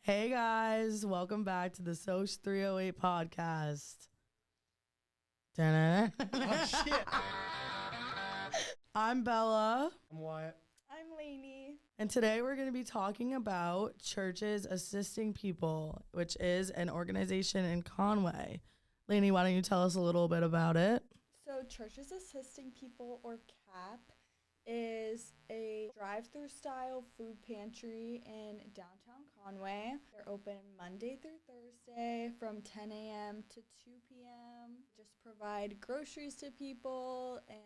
Hey guys, welcome back to the Soc308 Podcast. Oh, shit. I'm Bella, I'm Wyatt. I'm Lainey. and today we're going to be talking about Churches Assisting People, which is an organization in Conway. Lainey, why don't you tell us a little bit about it? So Churches Assisting People, or CAP, is a drive-through style food pantry in downtown Conway. They're open Monday through Thursday from 10 a.m. to 2 p.m. Just provide groceries to people and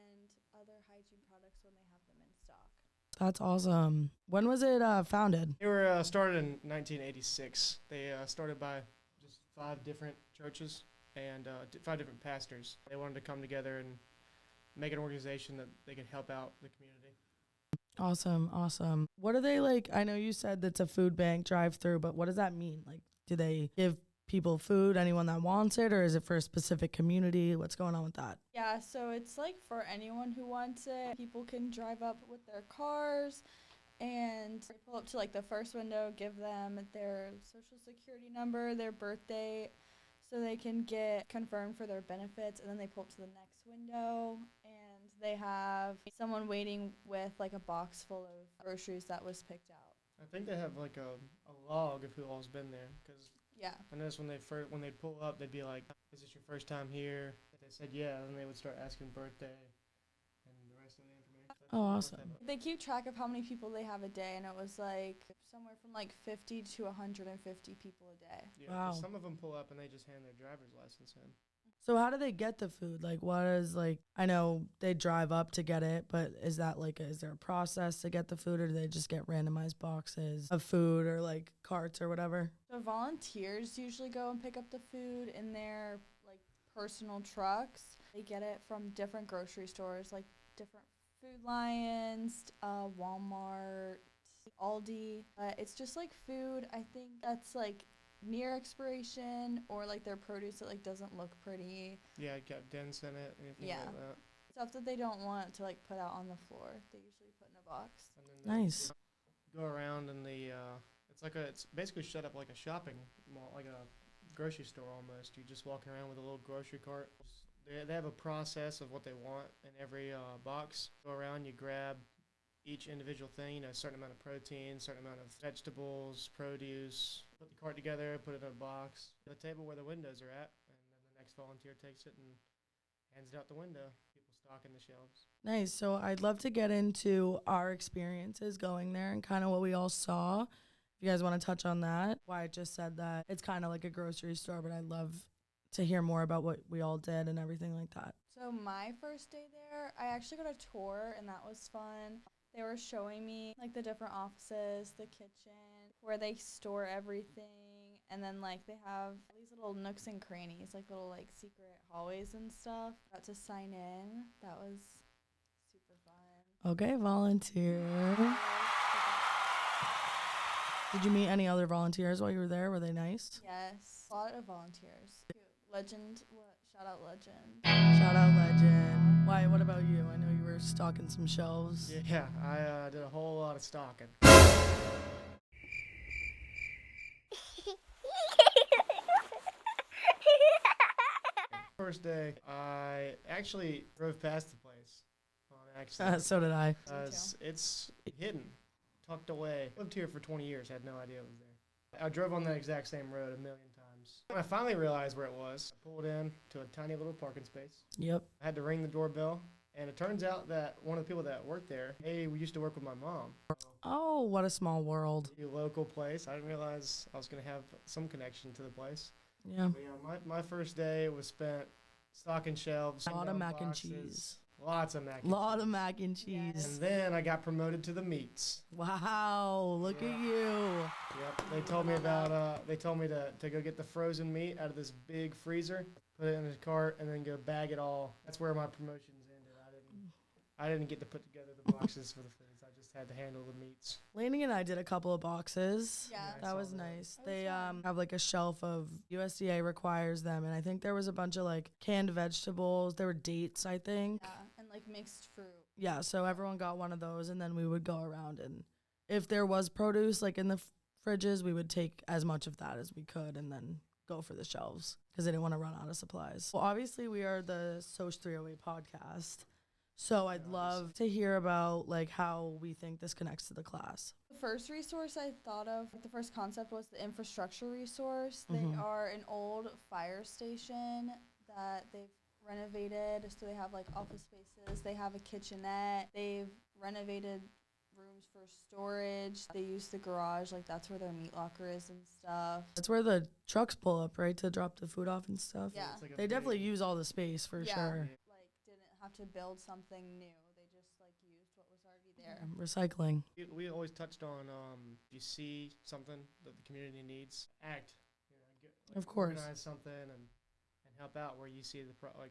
other hygiene products when they have them in stock. That's awesome. When was it founded? They were started in 1986. They started by just 5 different churches and 5 different pastors. They wanted to come together and make an organization that they could help out the community. Awesome. What are they like? I know you said that's a food bank drive-through, but what does that mean? Like, do they give people food, anyone that wants it, or is it for a specific community? What's going on with that? Yeah, so it's like for anyone who wants it. People can drive up with their cars and pull up to like the first window, give them their social security number, their birthday, so they can get confirmed for their benefits, and then they pull up to the next window and they have someone waiting with like a box full of groceries that was picked out. I think they have like a log of who all's been there, because Yeah. I noticed when they'd pull up, they'd be like, "Is this your first time here?" If they said yeah, then they would start asking birthday and the rest of the information. Oh, awesome. They keep track of how many people they have a day, and it was like somewhere from like 50 to 150 people a day. Yeah, 'cause Wow. some of them pull up and they just hand their driver's license in. So how do they get the food? Like, what is, like, I know they drive up to get it, but is that like, is there a process to get the food, or do they just get randomized boxes of food or like carts or whatever? So volunteers usually go and pick up the food in their like personal trucks. They get it from different grocery stores, like different Food Lions, Walmart, Aldi. It's just like food, I think that's like near expiration, or like their produce that like doesn't look pretty. Yeah, it got dents in it, anything Yeah. like that. Stuff that they don't want to like put out on the floor. They usually put in a box. And then they Nice. go around and it's basically set up like a shopping mall, like a grocery store almost. You're just walking around with a little grocery cart. They have a process of what they want in every box. Go around, you grab each individual thing, a certain amount of protein, certain amount of vegetables, produce, put the cart together, put it in a box, the table where the windows are at, and then the next volunteer takes it and hands it out the window. People stocking the shelves. Nice. So I'd love to get into our experiences going there and kind of what we all saw. If you guys want to touch on that. Why I just said that it's kind of like a grocery store, but I'd love to hear more about what we all did and everything like that. So my first day there, I actually got a tour, and that was fun. They were showing me like the different offices, the kitchen, where they store everything, and then like they have these little nooks and crannies, like little like secret hallways and stuff. Got to sign in. That was super fun. Okay, volunteer. Did you meet any other volunteers while you were there? Were they nice? Yes, a lot of volunteers. Legend, shout out Legend. Shout out Legend. Why? What about you? I know you were stocking some shelves. Yeah, I did a whole lot of stocking. First day, I actually drove past the place on accident. So did I. It's hidden, tucked away. Lived here for 20 years, had no idea it was there. I drove on that exact same road a million times. When I finally realized where it was, I pulled in to a tiny little parking space. Yep. I had to ring the doorbell, and it turns out that one of the people that worked there, we used to work with my mom. Oh, what a small world. A local place. I didn't realize I was going to have some connection to the place. Yeah. But yeah, my first day was spent stocking shelves. A lot of mac and boxes, cheese. Lots of mac and Lot cheese. of mac and Yes. cheese. And then I got promoted to the meats. Wow, look at you. Yep. They told me about to go get the frozen meat out of this big freezer, put it in a cart, and then go bag it all. That's where my promotions ended. I didn't get to put together the boxes for the foods. I just had to handle the meats. Lainey and I did a couple of boxes. Yeah. I That saw was nice. That was They fun. have like a shelf of USDA requires them, and I think there was a bunch of like canned vegetables. There were dates, I think. Yeah, and like mixed fruit. Yeah, so everyone got one of those, and then we would go around, and if there was produce like in the fridges, we would take as much of that as we could and then go for the shelves because they didn't want to run out of supplies. Well, obviously, we are the Soc308 Podcast. So I'd love to hear about like how we think this connects to the class. The first resource I thought of, the first concept was the infrastructure resource. They Mhm. are an old fire station that they've renovated. So they have like office spaces. They have a kitchenette. They've renovated rooms for storage. They use the garage, like that's where their meat locker is and stuff. That's where the trucks pull up, right, to drop the food off and stuff. Yeah. It's like a They definitely big- use all the space for Yeah. sure. Like didn't have to build something new. They just like used what was already there. Recycling. We always touched on if you see something that the community needs, act. Of course. Organize something and help out where you see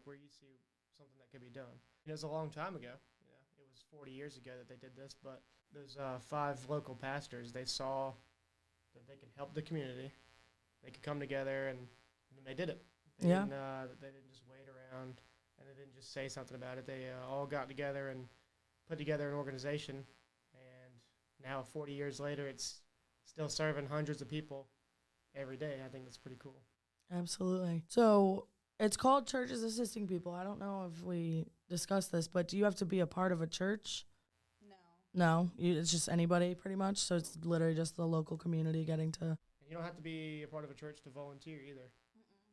where you see something that could be done. It was a long time ago. It was 40 years ago that they did this, but those 5 local pastors, they saw that they could help the community. They could come together and they did it. They Yeah. didn't just wait around and they didn't just say something about it. They all got together and put together an organization. And now 40 years later, it's still serving hundreds of people every day. I think that's pretty cool. Absolutely. So it's called Churches Assisting People. I don't know if we discussed this, but do you have to be a part of a church? No. No, it's just anybody pretty much. So it's literally just the local community getting to. And you don't have to be a part of a church to volunteer either.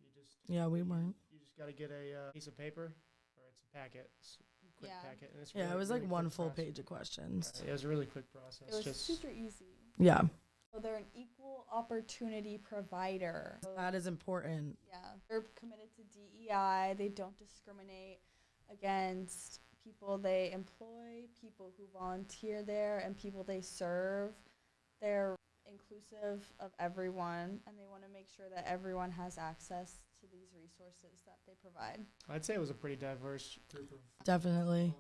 You just Yeah, we weren't. You just got to get a piece of paper, or it's a packet, it's a quick Yeah. packet, and it's Yeah, really, it was like really one quick full process. page of questions. It was a really quick process. It was just super easy. Yeah, So they're an equal opportunity provider. that is important. Yeah, they're committed to DEI. They don't discriminate against people they employ, people who volunteer there, and people they serve. They're inclusive of everyone, and they want to make sure that everyone has access to these resources that they provide. I'd say it was a pretty diverse group of Definitely.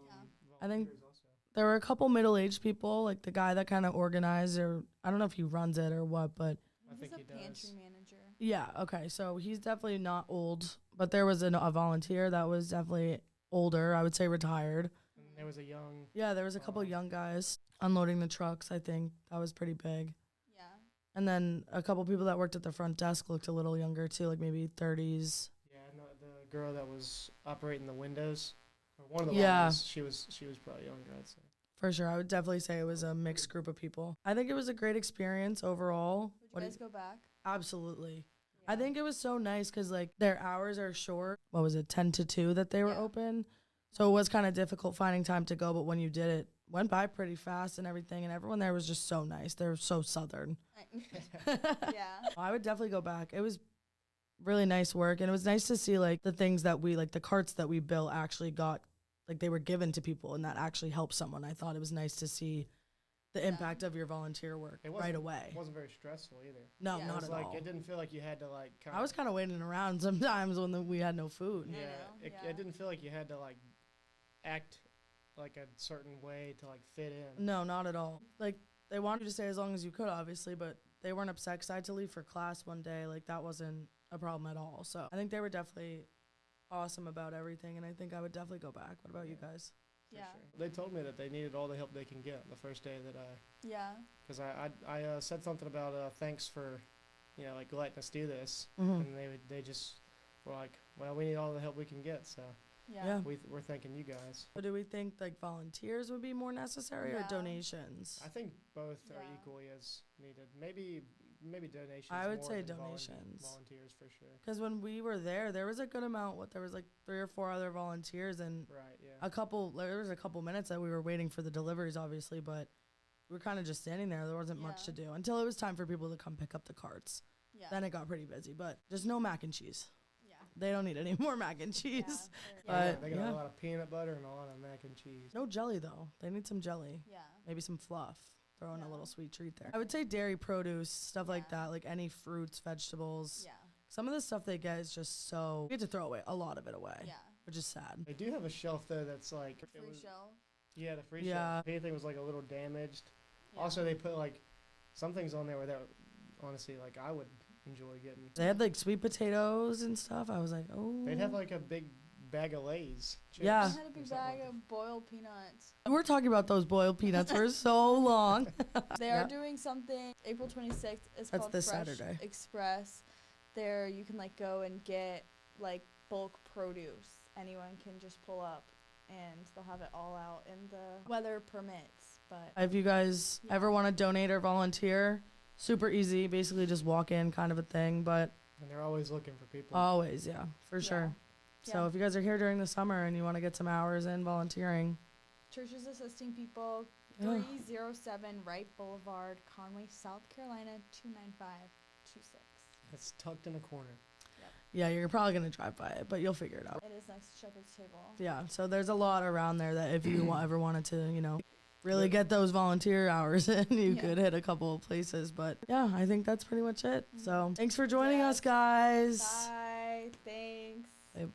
I think volunteers also. there were a couple middle-aged people, like the guy that kind of organized, or I don't know if he runs it or what, but I think He's he a does. pantry manager. yeah, okay. So he's definitely not old, but there was a volunteer that was definitely older. I would say retired. And there was a young. Yeah, there was a couple young guys unloading the trucks. I think that was pretty big. Yeah. And then a couple people that worked at the front desk looked a little younger too, like maybe 30s. Yeah, no, the girl that was operating the windows, or one of the Yeah. ones, she was probably younger, I'd say. For sure. I would definitely say it was a mixed group of people. I think it was a great experience overall. Would you guys go back? Absolutely. Yeah. I think it was so nice because like their hours are short. What was it, 10 to 2 that they were Yeah. open? So it was kind of difficult finding time to go, but when you did it, went by pretty fast and everything. And everyone there was just so nice. They were so Southern. Yeah. I would definitely go back. It was really nice work. And it was nice to see like the things that we, like the carts that we built actually got, like they were given to people and that actually helped someone. I thought it was nice to see the Yeah. impact of your volunteer work It right wasn't- away. It wasn't very stressful either. No, Yeah. It not was at like all. it didn't feel like you had to like. I was kind of waiting around sometimes when we had no food. I Yeah, know, yeah. it didn't feel like you had to like act like a certain way to like fit in. No, not at all. Like they wanted you to stay as long as you could, obviously, but they weren't upset 'cause I had to leave for class one day. Like that wasn't a problem at all. So I think they were definitely awesome about everything, and I think I would definitely go back. What about you guys? For Yeah. sure. They told me that they needed all the help they can get the first day that Yeah. because I said something about thanks for, like letting us do this, Mm-hmm. and they just were like, well, we need all the help we can get, so Yeah. we're thanking you guys. So do we think like volunteers would be more necessary or Yeah. donations? I think both are Yeah. equally as needed. Maybe donations. I would more say than donations. Volunteers for sure. Because when we were there was a good amount. There was like 3 or 4 other volunteers, and Right. Yeah. there was a couple minutes that we were waiting for the deliveries, obviously, but we were kind of just standing there. There wasn't much to Yeah. do until it was time for people to come pick up the carts. Yeah. Then it got pretty busy, but just no mac and cheese. Yeah. They don't need any more mac and cheese. Yeah. But, they got yeah. a lot of peanut butter and a lot of mac and cheese. No jelly though. They need some jelly. Yeah. Maybe some fluff. Throw in a Yeah. little sweet treat there. I would say dairy produce, stuff like Yeah. that, like any fruits, vegetables. Yeah. Some of the stuff they get is just so, we had to throw away a lot of it away, Yeah. which is sad. They do have a shelf though that's like The free shelf. Yeah, the free Yeah. shelf. If anything was like a little damaged. Yeah. Also, they put like some things on there that honestly like I would enjoy getting. They had like sweet potatoes and stuff. I was like, oh. They'd have like a big bag of Lay's. Chips Yeah. I had a or big something bag like of boiled peanuts. We're talking about those boiled peanuts for so long. They Yeah. are doing something April 26th. It's That's called this Fresh Saturday. Express. There you can like go and get like bulk produce. Anyone can just pull up and they'll have it all out in the weather permits. But If you guys ever want to donate or volunteer, super easy. Basically just walk in kind of a thing, but And they're always looking for people. always, yeah, for sure. So Yeah. if you guys are here during the summer and you want to get some hours in volunteering, Church is assisting people. Yeah. 307 Wright Boulevard, Conway, South Carolina 29526. It's tucked in a corner. yeah, you're probably going to drive by it, but you'll figure it out. It is next to Shepherd's Table. Yeah, so there's a lot around there that if you ever wanted to, really get those volunteer hours in, you Yeah. could hit a couple of places. But yeah, I think that's pretty much it. So thanks for joining Yes. us, guys. Bye. Thanks. Thing.